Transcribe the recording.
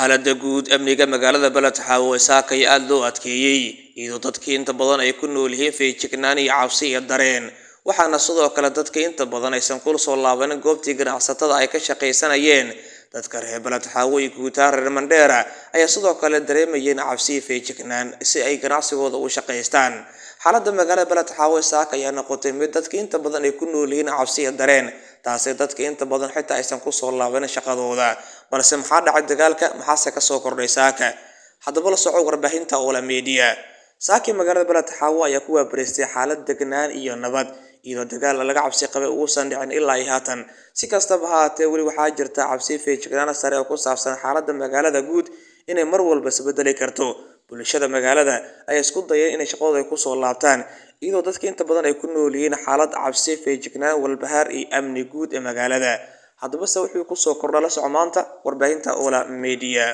xaaladda guud amniga magaalada Balad Xaawo saakay aad loo adkeeyay iyadoo dadkii inta badan ay ku nool yihiin feejignaan iyo cabsi iyo dareen waxaana sidoo kale dadka inta badan aysan kula soo laaban goobtii ganacsatada ay ka shaqaysanayeen dadka reer Balad Xaawo iyo guutar reer Mandheera ayaa sidoo kale dareemayeen cabsi iyo feejignaan si ay ganacsigooda u shaqaystaan xaaladda magaalada Balad Xaawo saakay ayaa noqotay mid dadka inta badan ay ku nool yihiin cabsi iyo dareen taasoo dadka inta badan xitaa aysan ku soo laaban shaqadooda balse maxaa dhacay dagaalka maxaase ka soo kordhay saaka haddaba la soco warbaahinta Ola Media saaki magaalada Balad Xaawo ayaa ku waabareystay xaalad degnaan iyo nabad iyadoo dagaal laga cabsi qabay uu san dhicin ilaa ay haatan si kastaba ha ahaatee weli waxaa jirta cabsi feejignaan sare oo ku saabsan xaaladda magaalada guud inay mar walba isbedeli karto bulshada magaalada ay isku dayeen inay shaqadooda ku soo laabtaan iyadoo dadka inta badan ay ku nool yihiin xaalad cabsi feejignaan walbahaar iyo amni guud ee magaalada haddaba se wuxuu ku soo kordhay la soco maanta warbaahinta Ola Media.